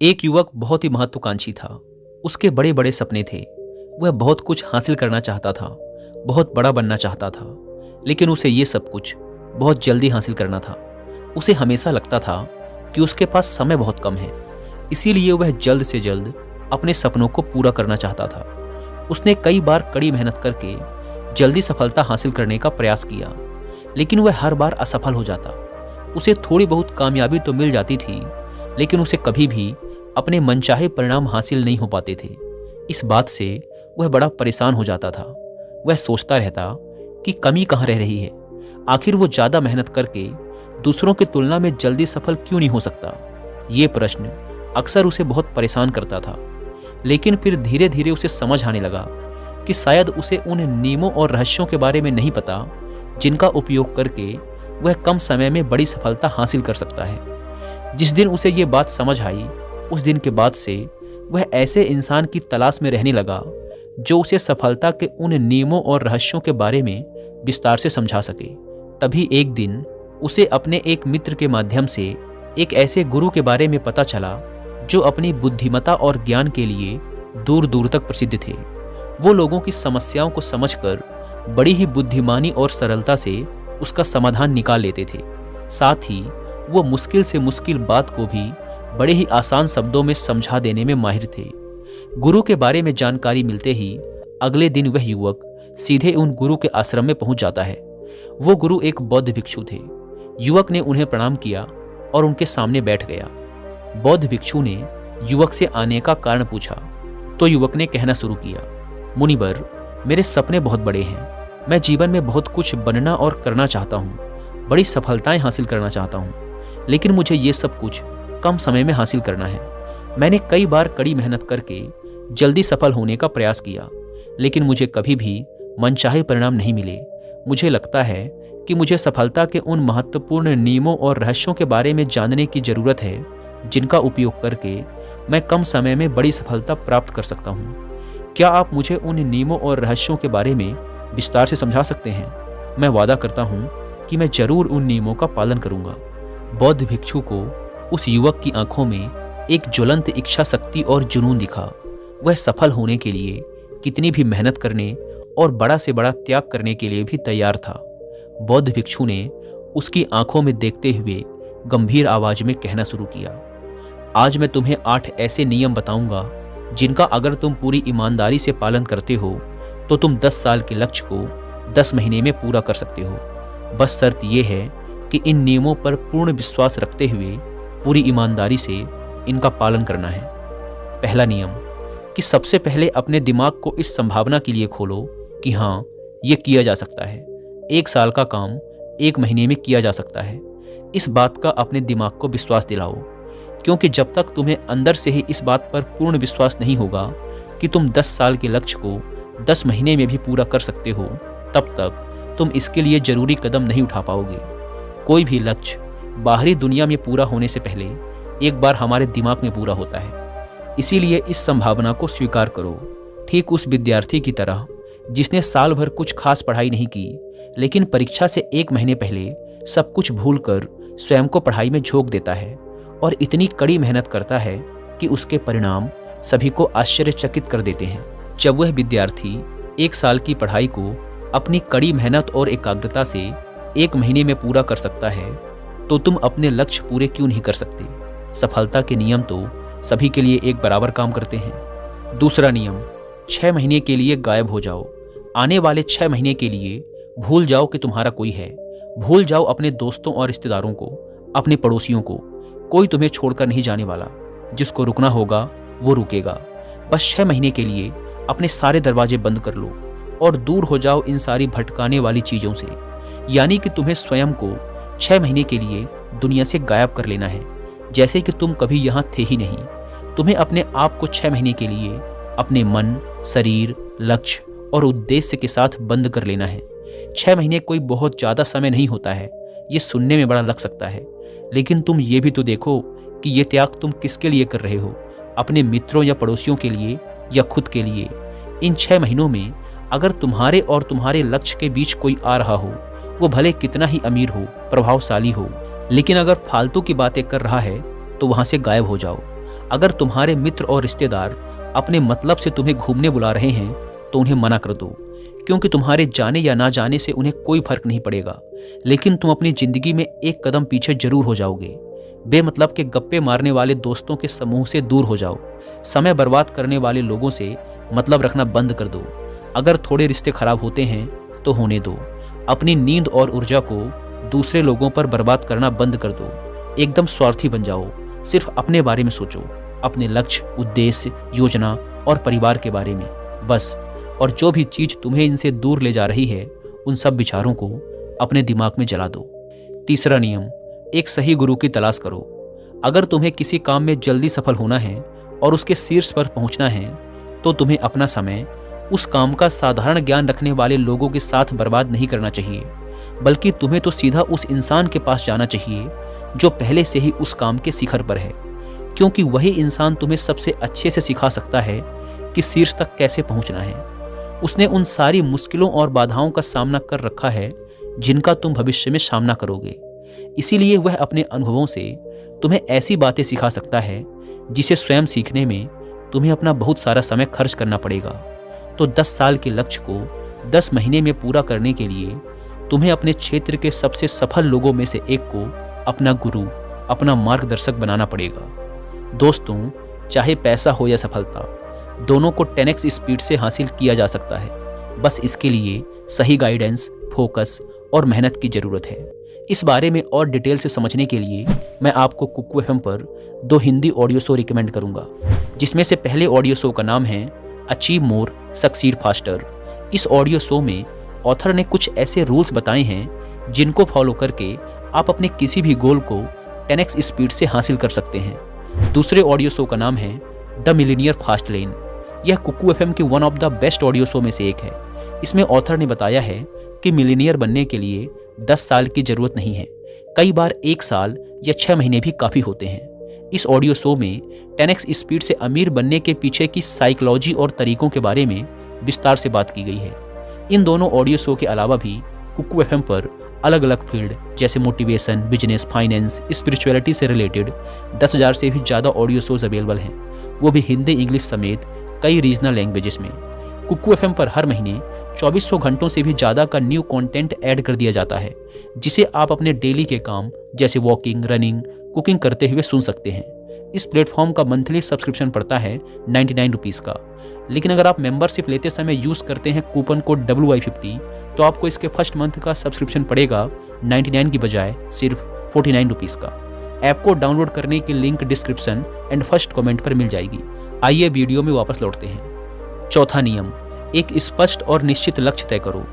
एक युवक बहुत ही महत्वाकांक्षी था। उसके बड़े बड़े सपने थे। वह बहुत कुछ हासिल करना चाहता था, बहुत बड़ा बनना चाहता था। लेकिन उसे ये सब कुछ बहुत जल्दी हासिल करना था। उसे हमेशा लगता था कि उसके पास समय बहुत कम है, इसीलिए वह जल्द से जल्द अपने सपनों को पूरा करना चाहता था। उसने कई बार कड़ी मेहनत करके जल्दी सफलता हासिल करने का प्रयास किया, लेकिन वह हर बार असफल हो जाता। उसे थोड़ी बहुत कामयाबी तो मिल जाती थी, लेकिन उसे कभी भी अपने मनचाहे परिणाम हासिल नहीं हो पाते थे। इस बात से वह बड़ा परेशान हो जाता था। वह सोचता रहता कि कमी कहाँ रह रही है। आखिर वो ज़्यादा मेहनत करके दूसरों की तुलना में जल्दी सफल क्यों नहीं हो सकता। ये प्रश्न अक्सर उसे बहुत परेशान करता था। लेकिन फिर धीरे धीरे उसे समझ आने लगा कि शायद उसे उन नियमों और रहस्यों के बारे में नहीं पता जिनका उपयोग करके वह कम समय में बड़ी सफलता हासिल कर सकता है। जिस दिन उसे ये बात समझ आई, उस दिन के बाद से वह ऐसे इंसान की तलाश में रहने लगा जो उसे सफलता के उन नियमों और रहस्यों के बारे में विस्तार से समझा सके। तभी एक दिन उसे अपने एक मित्र के माध्यम से एक ऐसे गुरु के बारे में पता चला जो अपनी बुद्धिमत्ता और ज्ञान के लिए दूर दूर तक प्रसिद्ध थे। वो लोगों की समस्याओं को समझकर बड़ी ही बुद्धिमानी और सरलता से उसका समाधान निकाल लेते थे। साथ ही वो मुश्किल से मुश्किल बात को भी बड़े ही आसान शब्दों में समझा देने में माहिर थे। गुरु के बारे में जानकारी मिलते ही अगले दिन वह युवक सीधे उन गुरु के आश्रम में पहुंच जाता है। वो गुरु एक बौद्ध भिक्षु थे। युवक ने उन्हें प्रणाम किया और उनके सामने बैठ गया। बौद्ध भिक्षु ने युवक से आने का कारण पूछा तो युवक ने कहना शुरू किया, मुनिवर, मेरे सपने बहुत बड़े हैं। मैं जीवन में बहुत कुछ बनना और करना चाहता हूँ, बड़ी सफलताएं हासिल करना चाहता हूँ, लेकिन मुझे ये सब कुछ कम समय में हासिल करना है। मैंने कई बार कड़ी मेहनत करके जल्दी सफल होने का प्रयास किया, लेकिन मुझे कभी भी मनचाहे परिणाम नहीं मिले। मुझे लगता है कि मुझे सफलता के उन महत्वपूर्ण नियमों और रहस्यों के बारे में जानने की ज़रूरत है जिनका उपयोग करके मैं कम समय में बड़ी सफलता प्राप्त कर सकता हूँ। क्या आप मुझे उन नियमों और रहस्यों के बारे में विस्तार से समझा सकते हैं? मैं वादा करता हूँ कि मैं जरूर उन नियमों का पालन करूँगा। बौद्ध भिक्षु को उस युवक की आंखों में एक ज्वलंत इच्छा शक्ति और जुनून दिखा। वह सफल होने के लिए कितनी भी मेहनत करने और बड़ा से बड़ा त्याग करने के लिए भी तैयार था। बौद्ध भिक्षु ने उसकी आंखों में देखते हुए गंभीर आवाज में कहना शुरू किया, आज मैं तुम्हें 8 ऐसे नियम बताऊंगा जिनका अगर तुम पूरी ईमानदारी से पालन करते हो तो तुम 10 साल के लक्ष्य को 10 महीने में पूरा कर सकते हो। बस शर्त यह है कि इन नियमों पर पूर्ण विश्वास रखते हुए पूरी ईमानदारी से इनका पालन करना है। पहला नियम कि सबसे पहले अपने दिमाग को इस संभावना के लिए खोलो कि हाँ, ये किया जा सकता है। 1 साल का काम 1 महीने में किया जा सकता है। इस बात का अपने दिमाग को विश्वास दिलाओ, क्योंकि जब तक तुम्हें अंदर से ही इस बात पर पूर्ण विश्वास नहीं होगा कि तुम 10 साल के लक्ष्य को 10 महीने में भी पूरा कर सकते हो, तब तक तुम इसके लिए जरूरी कदम नहीं उठा पाओगे। कोई भी लक्ष्य बाहरी दुनिया में पूरा होने से पहले एक बार हमारे दिमाग में पूरा होता है। इसीलिए इस संभावना को स्वीकार करो। ठीक उस विद्यार्थी की तरह जिसने साल भर कुछ खास पढ़ाई नहीं की, लेकिन परीक्षा से 1 महीने पहले सब कुछ भूलकर स्वयं को पढ़ाई में झोंक देता है और इतनी कड़ी मेहनत करता है कि उसके परिणाम सभी को आश्चर्यचकित कर देते हैं। जब वह विद्यार्थी 1 साल की पढ़ाई को अपनी कड़ी मेहनत और एकाग्रता से 1 महीने में पूरा कर सकता है, तो तुम अपने लक्ष्य पूरे क्यों नहीं कर सकते? सफलता के नियम तो सभी के लिए एक बराबर काम करते हैं। दूसरा नियम, 6 महीने के लिए गायब हो जाओ। आने वाले 6 महीने के लिए भूल जाओ कि तुम्हारा कोई है। भूल जाओ अपने दोस्तों और रिश्तेदारों को, अपने पड़ोसियों को। कोई तुम्हें छोड़कर नहीं जाने वाला। जिसको रुकना होगा वो रुकेगा। बस 6 महीने के लिए अपने सारे दरवाजे बंद कर लो और दूर हो जाओ इन सारी भटकाने वाली चीज़ों से। यानी कि तुम्हें स्वयं को 6 महीने के लिए दुनिया से गायब कर लेना है, जैसे कि तुम कभी यहाँ थे ही नहीं। तुम्हें अपने आप को 6 महीने के लिए अपने मन, शरीर, लक्ष्य और उद्देश्य के साथ बंद कर लेना है। 6 महीने कोई बहुत ज़्यादा समय नहीं होता है। ये सुनने में बड़ा लग सकता है, लेकिन तुम ये भी तो देखो कि ये त्याग तुम किसके लिए कर रहे हो? अपने मित्रों या पड़ोसियों के लिए या खुद के लिए? इन 6 महीनों में अगर तुम्हारे और तुम्हारे लक्ष्य के बीच कोई आ रहा हो, वो भले कितना ही अमीर हो, प्रभावशाली हो, लेकिन अगर फालतू की बातें कर रहा है तो वहाँ से गायब हो जाओ। अगर तुम्हारे मित्र और रिश्तेदार अपने मतलब से तुम्हें घूमने बुला रहे हैं तो उन्हें मना कर दो, क्योंकि तुम्हारे जाने या ना जाने से उन्हें कोई फर्क नहीं पड़ेगा, लेकिन तुम अपनी जिंदगी में एक कदम पीछे जरूर हो जाओगे। बेमतलब के गप्पे मारने वाले दोस्तों के समूह से दूर हो जाओ। समय बर्बाद करने वाले लोगों से मतलब रखना बंद कर दो। अगर थोड़े रिश्ते खराब होते हैं तो होने दो। अपनी नींद और ऊर्जा को दूसरे लोगों पर बर्बाद करना बंद कर दो। एकदम स्वार्थी बन जाओ। सिर्फ अपने बारे में सोचो, अपने लक्ष्य, उद्देश्य, योजना और परिवार के बारे में बस। और जो भी चीज तुम्हें इनसे दूर ले जा रही है, उन सब विचारों को अपने दिमाग में जला दो। तीसरा नियम, एक सही गुरु की तलाश करो। अगर तुम्हें किसी काम में जल्दी सफल होना है और उसके शीर्ष पर पहुंचना है, तो तुम्हें अपना समय उस काम का साधारण ज्ञान रखने वाले लोगों के साथ बर्बाद नहीं करना चाहिए, बल्कि तुम्हें तो सीधा उस इंसान के पास जाना चाहिए जो पहले से ही उस काम के शिखर पर है, क्योंकि वही इंसान तुम्हें सबसे अच्छे से सिखा सकता है कि शीर्ष तक कैसे पहुंचना है। उसने उन सारी मुश्किलों और बाधाओं का सामना कर रखा है जिनका तुम भविष्य में सामना करोगे। इसीलिए वह अपने अनुभवों से तुम्हें ऐसी बातें सिखा सकता है जिसे स्वयं सीखने में तुम्हें अपना बहुत सारा समय खर्च करना पड़ेगा। तो 10 साल के लक्ष्य को 10 महीने में पूरा करने के लिए तुम्हें अपने क्षेत्र के सबसे सफल लोगों में से एक को अपना गुरु, अपना मार्गदर्शक बनाना पड़ेगा। दोस्तों, चाहे पैसा हो या सफलता, दोनों को 10x स्पीड से हासिल किया जा सकता है। बस इसके लिए सही गाइडेंस, फोकस और मेहनत की जरूरत है। इस बारे में और डिटेल से समझने के लिए मैं आपको कुकू एफएम पर 2 हिंदी ऑडियो शो रिकमेंड करूंगा, जिसमें से पहले ऑडियो शो का नाम है अचीव मोर सक्सीड फास्टर। इस ऑडियो शो में ऑथर ने कुछ ऐसे रूल्स बताए हैं जिनको फॉलो करके आप अपने किसी भी गोल को 10x स्पीड से हासिल कर सकते हैं। दूसरे ऑडियो शो का नाम है द मिलीनियर फास्ट लेन। यह कुकू एफएम के one of the best audio show में से एक है। इसमें ऑथर ने बताया है कि मिलीनियर बनने के लिए 10 साल की जरूरत नहीं है, कई बार 1 साल या 6 महीने भी काफ़ी होते हैं। इस ऑडियो शो में 10x स्पीड से अमीर बनने के पीछे की साइकोलॉजी और तरीकों के बारे में विस्तार से बात की गई है। इन दोनों ऑडियो शो के अलावा भी कुकू एफएम पर अलग अलग फील्ड जैसे मोटिवेशन, बिजनेस, फाइनेंस, स्पिरिचुअलिटी से रिलेटेड 10,000 से भी ज़्यादा ऑडियो शोज अवेलेबल हैं, वो भी हिंदी, इंग्लिश समेत कई रीजनल लैंग्वेजेस में। कुकू एफएम पर हर महीने 2400 घंटों से भी ज़्यादा का न्यू कंटेंट ऐड कर दिया जाता है, जिसे आप अपने डेली के काम जैसे वॉकिंग, रनिंग, कुकिंग करते हुए सुन सकते हैं। इस प्लेटफॉर्म का मंथली सब्सक्रिप्शन पड़ता है 99 रुपीज़ का, लेकिन अगर आप मेंबरशिप लेते समय यूज़ करते हैं कूपन कोड WY50 तो आपको इसके फर्स्ट मंथ का सब्सक्रिप्शन पड़ेगा 99 की बजाय सिर्फ 49 रुपीज़ का। ऐप को डाउनलोड करने की link description and first comment पर मिल जाएगी। आइए वीडियो में वापस लौटते हैं। चौथा नियम, एक स्पष्ट और निश्चित लक्ष्य तय करो।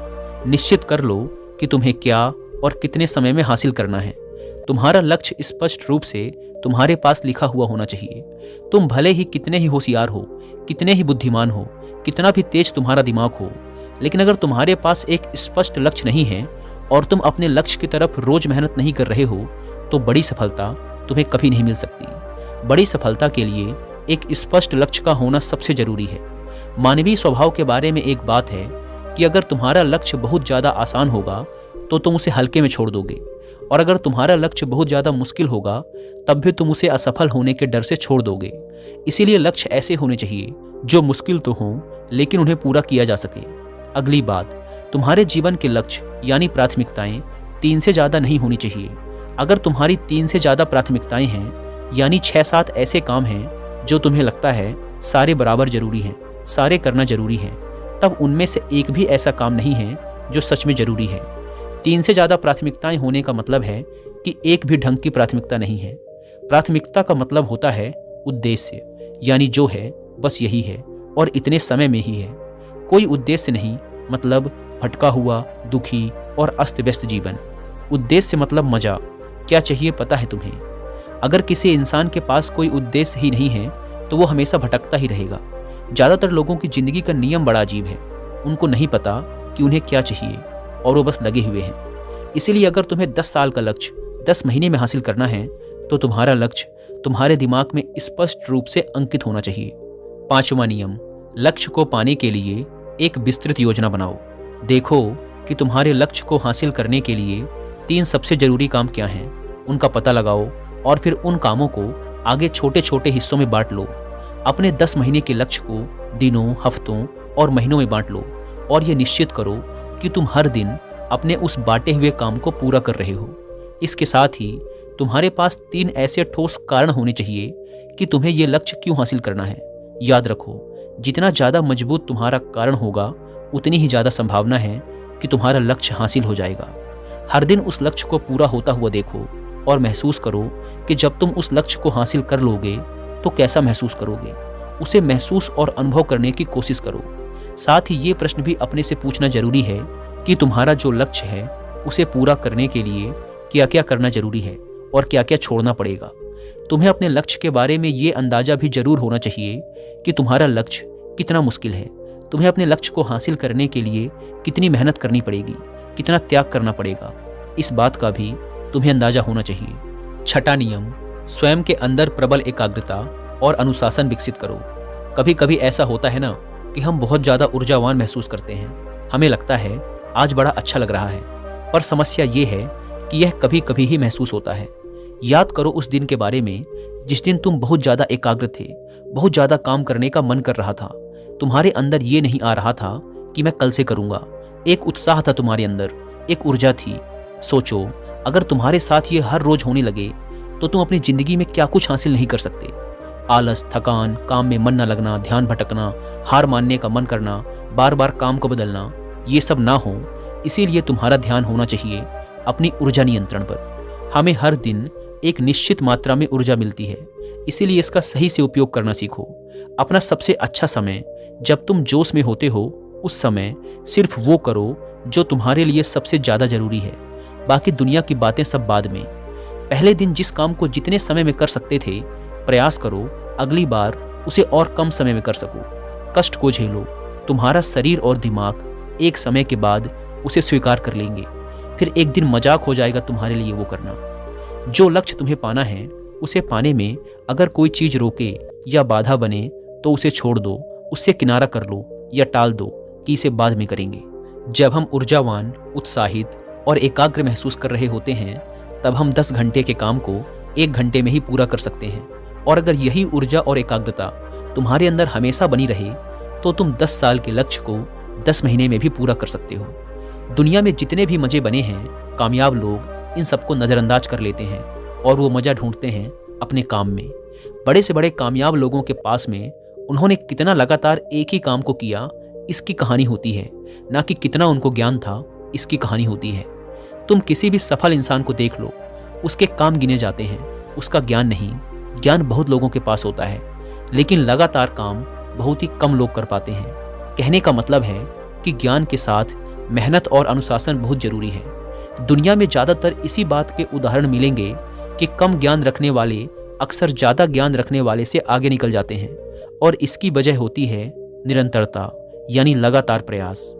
निश्चित कर लो कि तुम्हें क्या और कितने समय में हासिल करना है। तुम्हारा लक्ष्य स्पष्ट रूप से तुम्हारे पास लिखा हुआ होना चाहिए। तुम भले ही कितने ही होशियार हो, कितने ही बुद्धिमान हो, कितना भी तेज तुम्हारा दिमाग हो, लेकिन अगर तुम्हारे पास एक स्पष्ट लक्ष्य नहीं है और तुम अपने लक्ष्य की तरफ रोज मेहनत नहीं कर रहे हो, तो बड़ी सफलता तुम्हें कभी नहीं मिल सकती। बड़ी सफलता के लिए एक स्पष्ट लक्ष्य का होना सबसे जरूरी है। मानवीय स्वभाव के बारे में एक बात है कि अगर तुम्हारा लक्ष्य बहुत ज़्यादा आसान होगा तो तुम उसे हल्के में छोड़ दोगे, और अगर तुम्हारा लक्ष्य बहुत ज़्यादा मुश्किल होगा तब भी तुम उसे असफल होने के डर से छोड़ दोगे। इसीलिए लक्ष्य ऐसे होने चाहिए जो मुश्किल तो हों लेकिन उन्हें पूरा किया जा सके। अगली बात, तुम्हारे जीवन के लक्ष्य यानी प्राथमिकताएं 3 से ज़्यादा नहीं होनी चाहिए। अगर तुम्हारी 3 से ज़्यादा प्राथमिकताएं हैं, यानी 6-7 ऐसे काम हैं जो तुम्हें लगता है सारे बराबर जरूरी हैं, सारे करना जरूरी है, तब उनमें से एक भी ऐसा काम नहीं है जो सच में जरूरी है। 3 से ज़्यादा प्राथमिकताएं होने का मतलब है कि एक भी ढंग की प्राथमिकता नहीं है। प्राथमिकता का मतलब होता है उद्देश्य, यानी जो है बस यही है और इतने समय में ही है। कोई उद्देश्य नहीं मतलब भटका हुआ, दुखी और अस्त व्यस्त जीवन। उद्देश्य मतलब मजा, क्या चाहिए पता है तुम्हें। अगर किसी इंसान के पास कोई उद्देश्य ही नहीं है तो वो हमेशा भटकता ही रहेगा। ज़्यादातर लोगों की ज़िंदगी का नियम बड़ा अजीब है। उनको नहीं पता कि उन्हें क्या चाहिए और वो बस लगे हुए हैं। इसीलिए अगर तुम्हें 10 साल का लक्ष्य 10 महीने में हासिल करना है तो तुम्हारा लक्ष्य तुम्हारे दिमाग में स्पष्ट रूप से अंकित होना चाहिए। 5वां नियम, लक्ष्य को पाने के लिए एक विस्तृत योजना बनाओ। देखो कि तुम्हारे लक्ष्य को हासिल करने के लिए 3 सबसे जरूरी काम क्या हैं, उनका पता लगाओ और फिर उन कामों को आगे छोटे छोटे हिस्सों में बांट लो। अपने 10 महीने के लक्ष्य को दिनों, हफ्तों और महीनों में बांट लो और ये निश्चित करो कि तुम हर दिन अपने उस बांटे हुए काम को पूरा कर रहे हो। इसके साथ ही तुम्हारे पास 3 ऐसे ठोस कारण होने चाहिए कि तुम्हें ये लक्ष्य क्यों हासिल करना है। याद रखो, जितना ज़्यादा मजबूत तुम्हारा कारण होगा, उतनी ही ज़्यादा संभावना है कि तुम्हारा लक्ष्य हासिल हो जाएगा। हर दिन उस लक्ष्य को पूरा होता हुआ देखो और महसूस करो कि जब तुम उस लक्ष्य को हासिल कर लोगे तो कैसा महसूस करोगे। उसे महसूस और अनुभव करने की कोशिश करो। साथ ही ये प्रश्न भी अपने से पूछना जरूरी है कि तुम्हारा जो लक्ष्य है उसे पूरा करने के लिए क्या क्या करना जरूरी है और क्या क्या छोड़ना पड़ेगा। तुम्हें अपने लक्ष्य के बारे में ये अंदाजा भी जरूर होना चाहिए कि तुम्हारा लक्ष्य कितना मुश्किल है। तुम्हें अपने लक्ष्य को हासिल करने के लिए कितनी मेहनत करनी पड़ेगी, कितना त्याग करना पड़ेगा, इस बात का भी तुम्हें अंदाजा होना चाहिए। छठा नियम, स्वयं के अंदर प्रबल एकाग्रता और अनुशासन विकसित करो। कभी कभी ऐसा होता है ना कि हम बहुत ज़्यादा ऊर्जावान महसूस करते हैं। हमें लगता है आज बड़ा अच्छा लग रहा है, पर समस्या ये है कि यह कभी कभी ही महसूस होता है। याद करो उस दिन के बारे में जिस दिन तुम बहुत ज़्यादा एकाग्र थे, बहुत ज़्यादा काम करने का मन कर रहा था। तुम्हारे अंदर ये नहीं आ रहा था कि मैं कल से करूँगा। एक उत्साह था तुम्हारे अंदर, एक ऊर्जा थी। सोचो, अगर तुम्हारे साथ ये हर रोज होने लगे तो तुम अपनी ज़िंदगी में क्या कुछ हासिल नहीं कर सकते। आलस, थकान, काम में मन न लगना, ध्यान भटकना, हार मानने का मन करना, बार बार काम को बदलना, ये सब ना हो। इसीलिए तुम्हारा ध्यान होना चाहिए अपनी ऊर्जा नियंत्रण पर। हमें हर दिन एक निश्चित मात्रा में ऊर्जा मिलती है, इसीलिए इसका सही से उपयोग करना सीखो। अपना सबसे अच्छा समय जब तुम जोश में होते हो, उस समय सिर्फ वो करो जो तुम्हारे लिए सबसे ज़्यादा ज़रूरी है। बाकी दुनिया की बातें सब बाद में। पहले दिन जिस काम को जितने समय में कर सकते थे, प्रयास करो अगली बार उसे और कम समय में कर सको। कष्ट को झेलो। तुम्हारा शरीर और दिमाग एक समय के बाद उसे स्वीकार कर लेंगे। फिर एक दिन मजाक हो जाएगा तुम्हारे लिए वो करना। जो लक्ष्य तुम्हें पाना है, उसे पाने में अगर कोई चीज़ रोके या बाधा बने तो उसे छोड़ दो, उससे किनारा कर लो या टाल दो कि इसे बाद में करेंगे। जब हम ऊर्जावान, उत्साहित और एकाग्र महसूस कर रहे होते हैं, तब हम 10 घंटे के काम को 1 घंटे में ही पूरा कर सकते हैं। और अगर यही ऊर्जा और एकाग्रता तुम्हारे अंदर हमेशा बनी रहे तो तुम 10 साल के लक्ष्य को 10 महीने में भी पूरा कर सकते हो। दुनिया में जितने भी मज़े बने हैं, कामयाब लोग इन सबको नज़रअंदाज कर लेते हैं और वो मज़ा ढूंढते हैं अपने काम में। बड़े से बड़े कामयाब लोगों के पास में उन्होंने कितना लगातार एक ही काम को किया, इसकी कहानी होती है, ना कि कितना उनको ज्ञान था, इसकी कहानी होती है। तुम किसी भी सफल इंसान को देख लो, उसके काम गिने जाते हैं, उसका ज्ञान नहीं। ज्ञान बहुत लोगों के पास होता है, लेकिन लगातार काम बहुत ही कम लोग कर पाते हैं। कहने का मतलब है कि ज्ञान के साथ मेहनत और अनुशासन बहुत जरूरी है। दुनिया में ज़्यादातर इसी बात के उदाहरण मिलेंगे कि कम ज्ञान रखने वाले अक्सर ज़्यादा ज्ञान रखने वाले से आगे निकल जाते हैं, और इसकी वजह होती है निरंतरता, यानी लगातार प्रयास।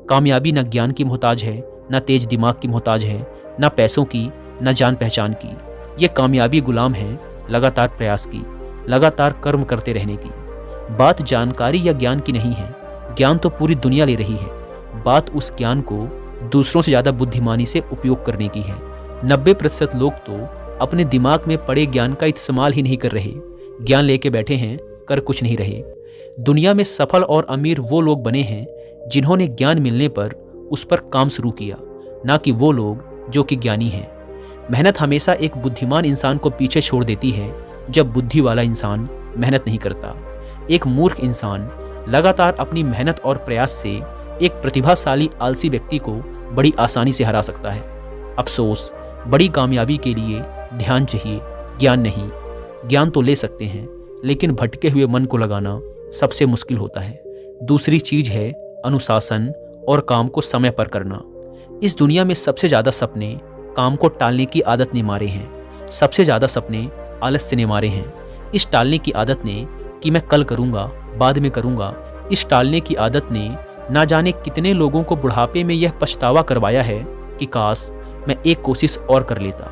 कामयाबी न ज्ञान की मोहताज है, न तेज दिमाग की मोहताज है, न पैसों की, न जान पहचान की। ये कामयाबी गुलाम है लगातार प्रयास की, लगातार कर्म करते रहने की। बात जानकारी या ज्ञान की नहीं है, ज्ञान तो पूरी दुनिया ले रही है। बात उस ज्ञान को दूसरों से ज़्यादा बुद्धिमानी से उपयोग करने की है। 90% लोग तो अपने दिमाग में पड़े ज्ञान का इस्तेमाल ही नहीं कर रहे, ज्ञान लेके बैठे हैं, कर कुछ नहीं रहे। दुनिया में सफल और अमीर वो लोग बने हैं जिन्होंने ज्ञान मिलने पर उस पर काम शुरू किया, ना कि वो लोग जो कि ज्ञानी हैं। मेहनत हमेशा एक बुद्धिमान इंसान को पीछे छोड़ देती है जब बुद्धि वाला इंसान मेहनत नहीं करता। एक मूर्ख इंसान लगातार अपनी मेहनत और प्रयास से एक प्रतिभाशाली आलसी व्यक्ति को बड़ी आसानी से हरा सकता है। अफसोस, बड़ी कामयाबी के लिए ध्यान चाहिए, ज्ञान नहीं। ज्ञान तो ले सकते हैं, लेकिन भटके हुए मन को लगाना सबसे मुश्किल होता है। दूसरी चीज है अनुशासन और काम को समय पर करना। इस दुनिया में सबसे ज़्यादा सपने काम को टालने की आदत ने मारे हैं। सबसे ज़्यादा सपने आलस्य ने मारे हैं। इस टालने की आदत ने कि मैं कल करूँगा, बाद में करूँगा, इस टालने की आदत ने ना जाने कितने लोगों को बुढ़ापे में यह पछतावा करवाया है कि काश मैं एक कोशिश और कर लेता।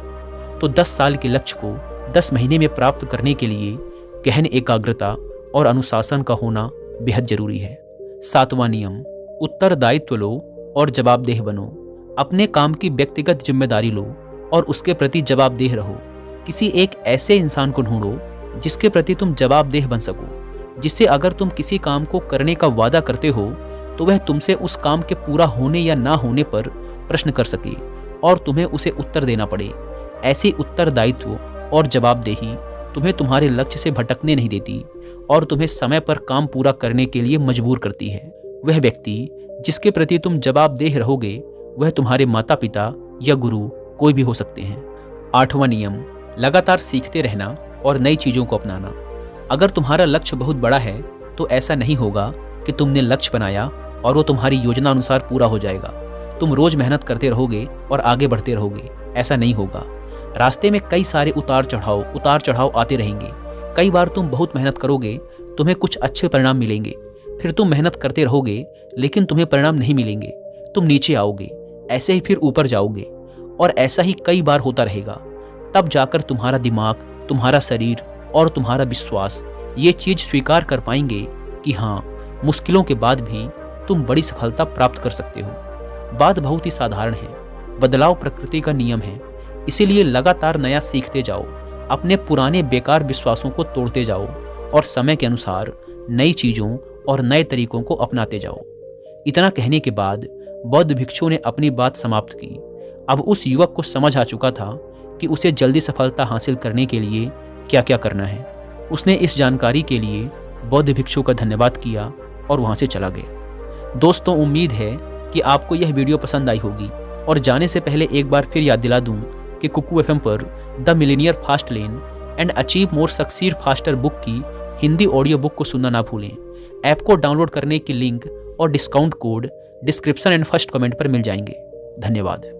तो 10 साल के लक्ष्य को 10 महीने में प्राप्त करने के लिए गहन एकाग्रता और अनुशासन का होना बेहद जरूरी है। 7वां नियम, उत्तरदायित्व लो और जवाबदेह बनो। अपने काम की व्यक्तिगत जिम्मेदारी लो और उसके प्रति जवाबदेह रहो। किसी एक ऐसे इंसान को ढूंढो जिसके प्रति तुम जवाबदेह बन सको, जिससे अगर तुम किसी काम को करने का वादा करते हो तो वह तुमसे उस काम के पूरा होने या ना होने पर प्रश्न कर सके और तुम्हें उसे उत्तर देना पड़े। ऐसी उत्तरदायित्व और जवाबदेही तुम्हें तुम्हारे लक्ष्य से भटकने नहीं देती और तुम्हें समय पर काम पूरा करने के लिए मजबूर करती है। वह व्यक्ति जिसके प्रति तुम जवाबदेह रहोगे वह तुम्हारे माता पिता या गुरु कोई भी हो सकते हैं। 8वां नियम, लगातार सीखते रहना और नई चीज़ों को अपनाना। अगर तुम्हारा लक्ष्य बहुत बड़ा है तो ऐसा नहीं होगा कि तुमने लक्ष्य बनाया और वो तुम्हारी योजना अनुसार पूरा हो जाएगा। तुम रोज मेहनत करते रहोगे और आगे बढ़ते रहोगे, ऐसा नहीं होगा। रास्ते में कई सारे उतार चढ़ाव आते रहेंगे। कई बार तुम बहुत मेहनत करोगे, तुम्हें कुछ अच्छे परिणाम मिलेंगे, फिर तुम मेहनत करते रहोगे लेकिन तुम्हें परिणाम नहीं मिलेंगे, तुम नीचे आओगे, ऐसे ही फिर ऊपर जाओगे और ऐसा ही कई बार होता रहेगा। तब जाकर तुम्हारा दिमाग, तुम्हारा शरीर और तुम्हारा विश्वास ये चीज स्वीकार कर पाएंगे कि हाँ, मुश्किलों के बाद भी तुम बड़ी सफलता प्राप्त कर सकते हो। बात बहुत ही साधारण है, बदलाव प्रकृति का नियम है, इसीलिए लगातार नया सीखते जाओ, अपने पुराने बेकार विश्वासों को तोड़ते जाओ और समय के अनुसार नई चीज़ों और नए तरीकों को अपनाते जाओ। इतना कहने के बाद बौद्ध भिक्षु ने अपनी बात समाप्त की। अब उस युवक को समझ आ चुका था कि उसे जल्दी सफलता हासिल करने के लिए क्या क्या करना है। उसने इस जानकारी के लिए बौद्ध भिक्षु का धन्यवाद किया और वहाँ से चला गया। दोस्तों, उम्मीद है कि आपको यह वीडियो पसंद आई होगी और जाने से पहले एक बार फिर याद दिला दूं कि कुकू एफएम पर the millionaire fast lane and achieve more succeed faster book की हिंदी ऑडियो बुक को सुनना ना भूलें। ऐप को डाउनलोड करने की लिंक और discount code description and first comment पर मिल जाएंगे। धन्यवाद।